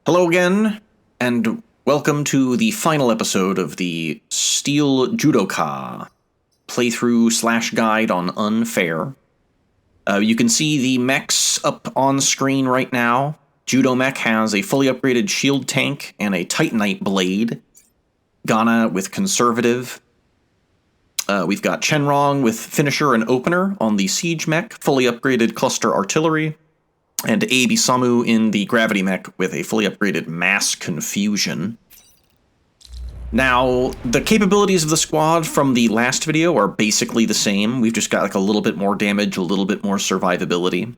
Hello again, and welcome to the final episode of the Steel Judoka playthrough/guide on Unfair. You can see the mechs up on screen right now. Judo Mech has a fully upgraded shield tank and a Titanite blade. Ghana with Conservative. We've got Chenrong with Finisher and Opener on the Siege Mech, fully upgraded Cluster Artillery. And Abi Samu in the Gravity Mech with a fully upgraded Mass Confusion. Now, the capabilities of the squad from the last video are basically the same. We've just got like a little bit more damage, a little bit more survivability.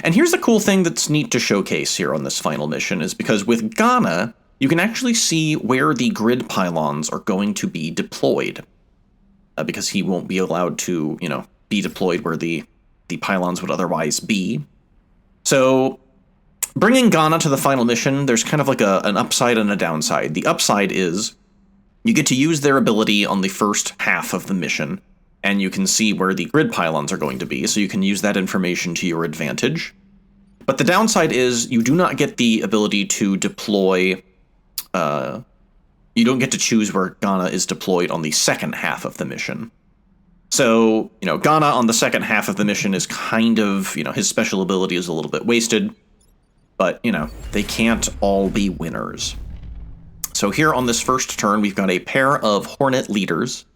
And here's the cool thing that's neat to showcase here on this final mission, is because with Ghana, you can actually see where the grid pylons are going to be deployed. Because he won't be allowed to, be deployed where the pylons would otherwise be. So, bringing Ghana to the final mission, there's kind of like an upside and a downside. The upside is you get to use their ability on the first half of the mission, and you can see where the grid pylons are going to be, so you can use that information to your advantage. But the downside is you do not get the ability to deploy. You don't get to choose where Ghana is deployed on the second half of the mission. So, Ghana on the second half of the mission is kind of, his special ability is a little bit wasted. But, they can't all be winners. So here on this first turn, we've got a pair of Hornet leaders.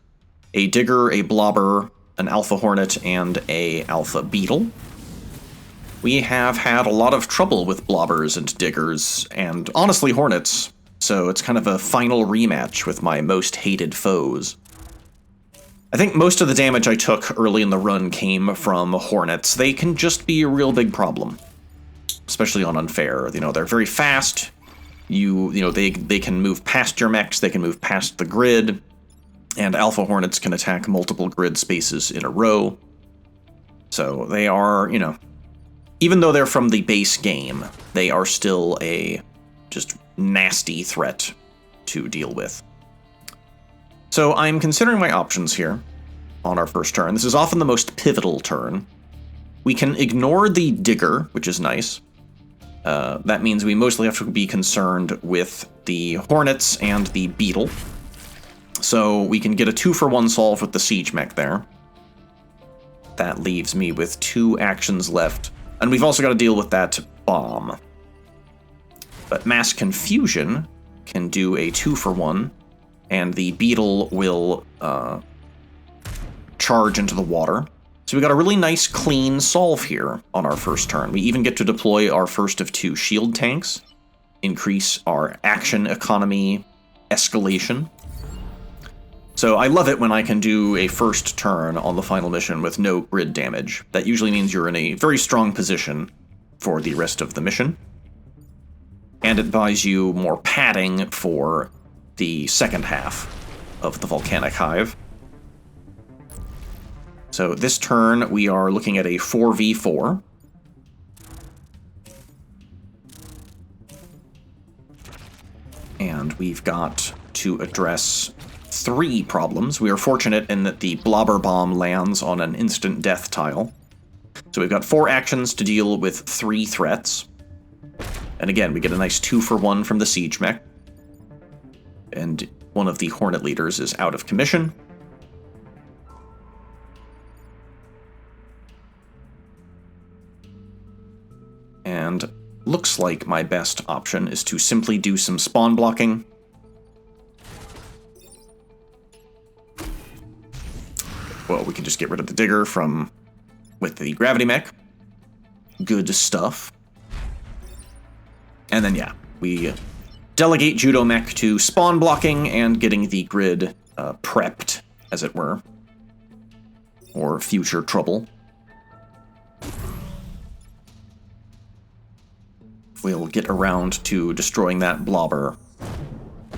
A Digger, a Blobber, an Alpha Hornet, and a Alpha Beetle. We have had a lot of trouble with Blobbers and Diggers, and honestly Hornets. So it's kind of a final rematch with my most hated foes. I think most of the damage I took early in the run came from Hornets. They can just be a real big problem, especially on Unfair. They're very fast. They can move past your mechs. They can move past the grid, and Alpha Hornets can attack multiple grid spaces in a row. So they are, even though they're from the base game, they are still a just nasty threat to deal with. So I'm considering my options here on our first turn. This is often the most pivotal turn. We can ignore the Digger, which is nice. That means we mostly have to be concerned with the Hornets and the Beetle. So we can get a 2-for-1 solve with the Siege Mech there. That leaves me with 2 actions left. And we've also got to deal with that bomb. But Mass Confusion can do a 2-for-1. And the Beetle will charge into the water. So we got a really nice, clean solve here on our first turn. We even get to deploy our first of 2 shield tanks, increase our action economy escalation. So I love it when I can do a first turn on the final mission with no grid damage. That usually means you're in a very strong position for the rest of the mission. And it buys you more padding for the second half of the Volcanic Hive. So this turn we are looking at a 4v4. And we've got to address 3 problems. We are fortunate in that the Blobber Bomb lands on an instant death tile. So we've got 4 actions to deal with 3 threats. And again, we get a nice 2-for-1 from the Siege Mech. And one of the Hornet leaders is out of commission. And looks like my best option is to simply do some spawn blocking. Well, we can just get rid of the Digger with the Gravity Mech. Good stuff. And then, yeah, we delegate Judo Mech to spawn blocking and getting the grid prepped, as it were, or future trouble. We'll get around to destroying that Blobber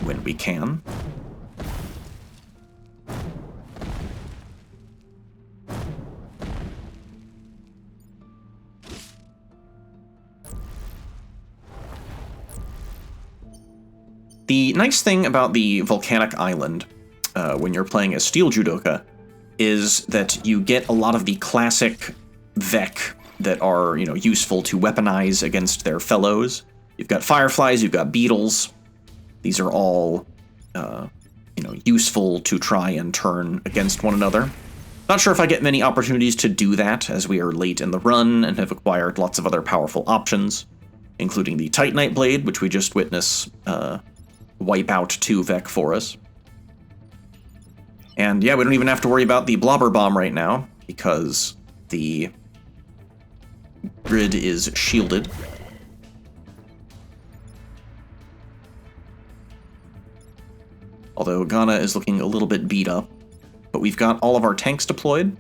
when we can. The nice thing about the Volcanic Island, when you're playing as Steel Judoka, is that you get a lot of the classic Vec that are, useful to weaponize against their fellows. You've got fireflies, you've got beetles. These are all, useful to try and turn against one another. Not sure if I get many opportunities to do that, as we are late in the run and have acquired lots of other powerful options, including the Titanite Blade, which we just witnessed wipe out 2 Vec for us. And yeah, we don't even have to worry about the Blobber Bomb right now, because the grid is shielded. Although Ghana is looking a little bit beat up, but we've got all of our tanks deployed.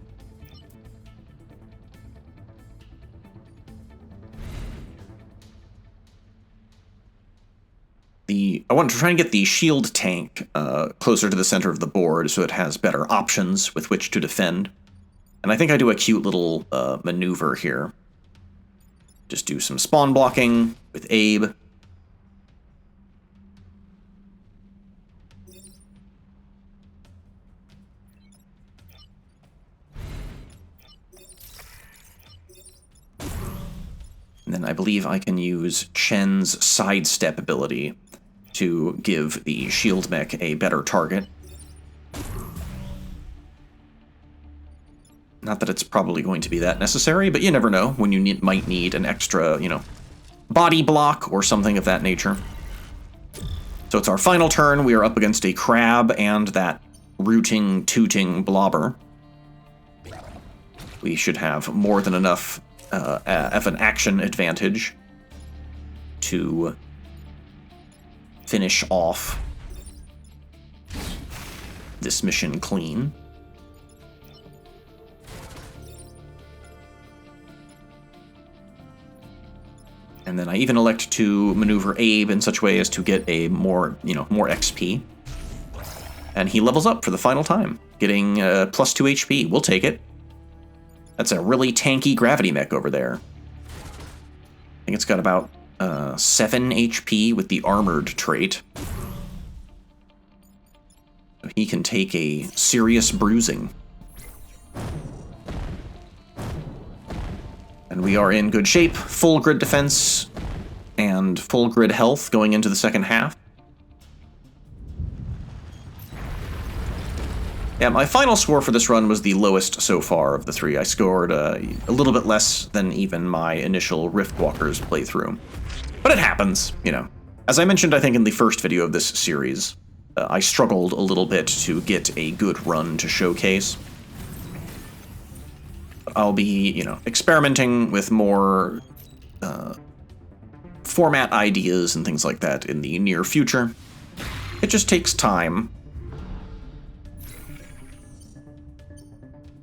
I want to try and get the shield tank closer to the center of the board so it has better options with which to defend. And I think I do a cute little maneuver here. Just do some spawn blocking with Abe. And then I believe I can use Chen's sidestep ability to give the shield mech a better target. Not that it's probably going to be that necessary, but you never know when you might need an extra, body block or something of that nature. So it's our final turn. We are up against a crab and that rooting, tooting blobber. We should have more than enough of an action advantage to finish off this mission clean. And then I even elect to maneuver Abe in such a way as to get a more XP. And he levels up for the final time, getting plus 2 HP. We'll take it. That's a really tanky gravity mech over there. I think it's got about 7 HP with the armored trait. He can take a serious bruising. And we are in good shape. Full grid defense and full grid health going into the second half. Yeah, my final score for this run was the lowest so far of the 3. I scored a little bit less than even my initial Riftwalkers playthrough. But it happens, As I mentioned, I think, in the first video of this series, I struggled a little bit to get a good run to showcase. I'll be, experimenting with more format ideas and things like that in the near future. It just takes time.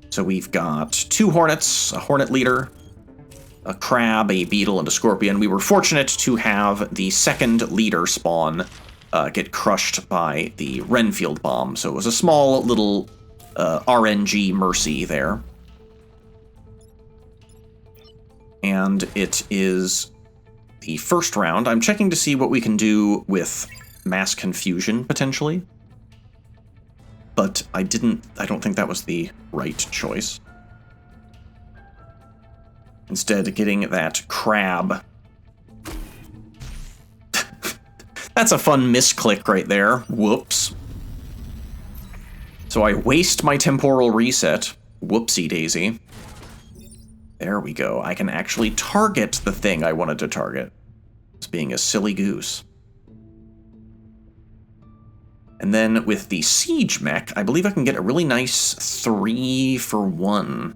So we've got 2 Hornets, a Hornet Leader, a Crab, a Beetle, and a Scorpion. We were fortunate to have the second leader spawn get crushed by the Renfield Bomb. So it was a small little RNG mercy there. And it is the first round. I'm checking to see what we can do with mass confusion, potentially. But I don't think that was the right choice. Instead, getting that crab. That's a fun misclick right there. Whoops. So I waste my temporal reset. Whoopsie daisy. There we go. I can actually target the thing I wanted to target. It's being a silly goose. And then with the Siege Mech, I believe I can get a really nice 3-for-1.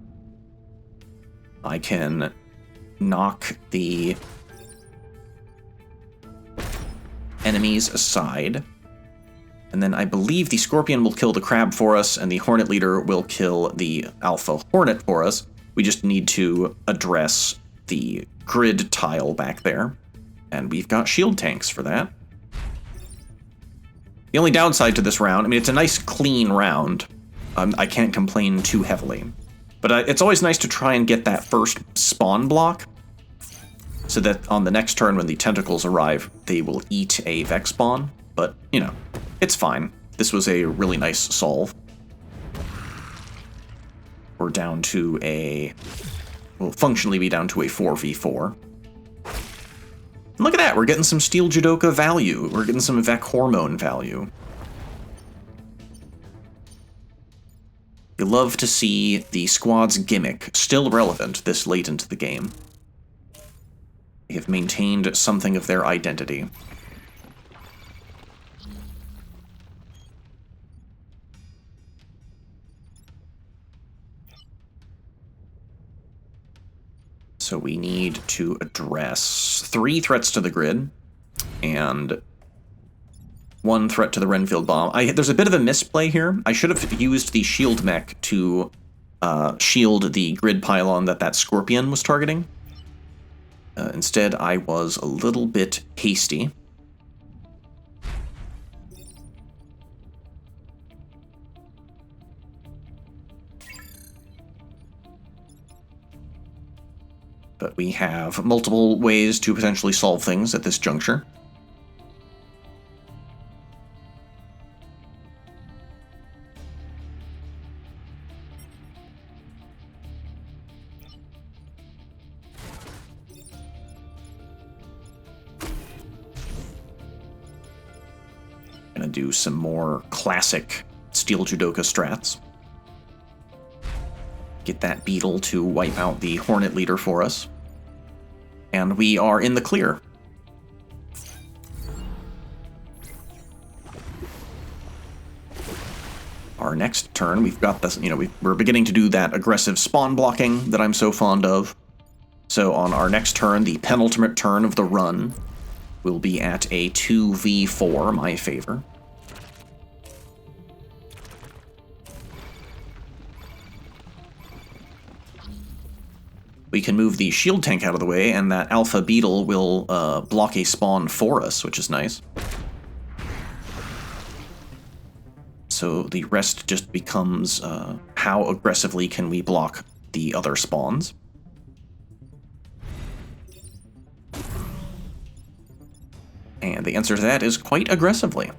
I can knock the enemies aside. And then I believe the Scorpion will kill the Crab for us, and the Hornet Leader will kill the Alpha Hornet for us. We just need to address the grid tile back there. And we've got shield tanks for that. The only downside to this round, it's a nice clean round. I can't complain too heavily. But it's always nice to try and get that first spawn block, so that on the next turn when the tentacles arrive, they will eat a Vex spawn. But, it's fine. This was a really nice solve. We're down to we'll functionally be down to a 4v4. Look at that, we're getting some Steel Judoka value. We're getting some Vec Hormone value. You love to see the squad's gimmick still relevant this late into the game. They have maintained something of their identity. So we need to address 3 threats to the grid, and 1 threat to the Renfield Bomb. There's a bit of a misplay here. I should have used the shield mech to shield the grid pylon that Scorpion was targeting. Instead, I was a little bit hasty. But we have multiple ways to potentially solve things at this juncture. Gonna do some more classic Steel Judoka strats. Get that beetle to wipe out the Hornet leader for us. And we are in the clear. Our next turn, we've got this, we're beginning to do that aggressive spawn blocking that I'm so fond of. So on our next turn, the penultimate turn of the run, will be at a 2v4, my favor. We can move the shield tank out of the way, and that Alpha Beetle will block a spawn for us, which is nice. So the rest just becomes how aggressively can we block the other spawns. And the answer to that is quite aggressively.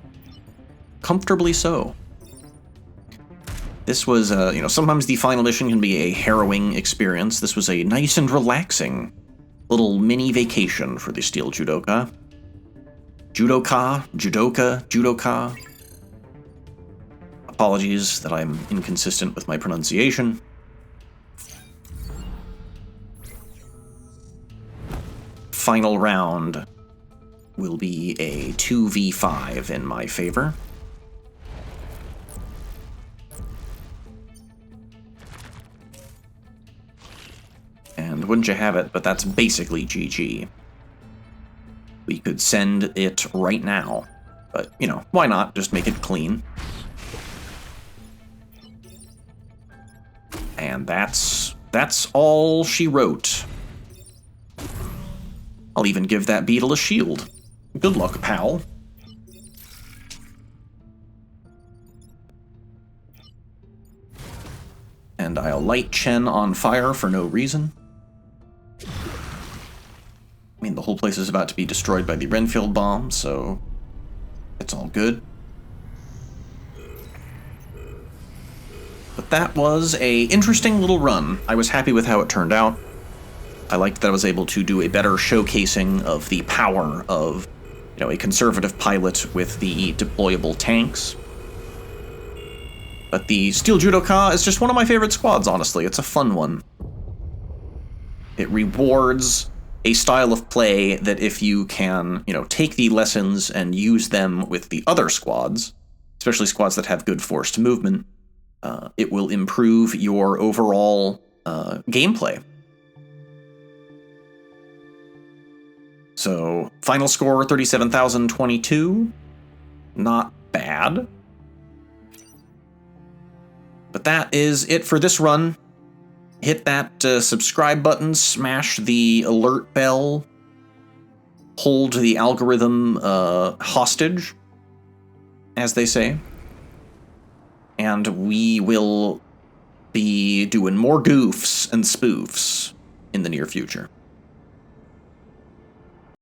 Comfortably so. This was, sometimes the final mission can be a harrowing experience. This was a nice and relaxing little mini vacation for the Steel Judoka. Judoka. Apologies that I'm inconsistent with my pronunciation. Final round will be a 2v5 in my favor. And wouldn't you have it, but that's basically GG. We could send it right now, but, why not? Just make it clean. And that's all she wrote. I'll even give that beetle a shield. Good luck, pal. And I'll light Chen on fire for no reason. I mean, the whole place is about to be destroyed by the Renfield bomb, so it's all good. But that was a interesting little run. I was happy with how it turned out. I liked that I was able to do a better showcasing of the power of, a conservative pilot with the deployable tanks. But the Steel Judoka is just one of my favorite squads, honestly. It's a fun one. It rewards a style of play that if you can, take the lessons and use them with the other squads, especially squads that have good forced movement, it will improve your overall gameplay. So, final score 37,022. Not bad. But that is it for this run. Hit that subscribe button, smash the alert bell, hold the algorithm hostage, as they say. And we will be doing more goofs and spoofs in the near future.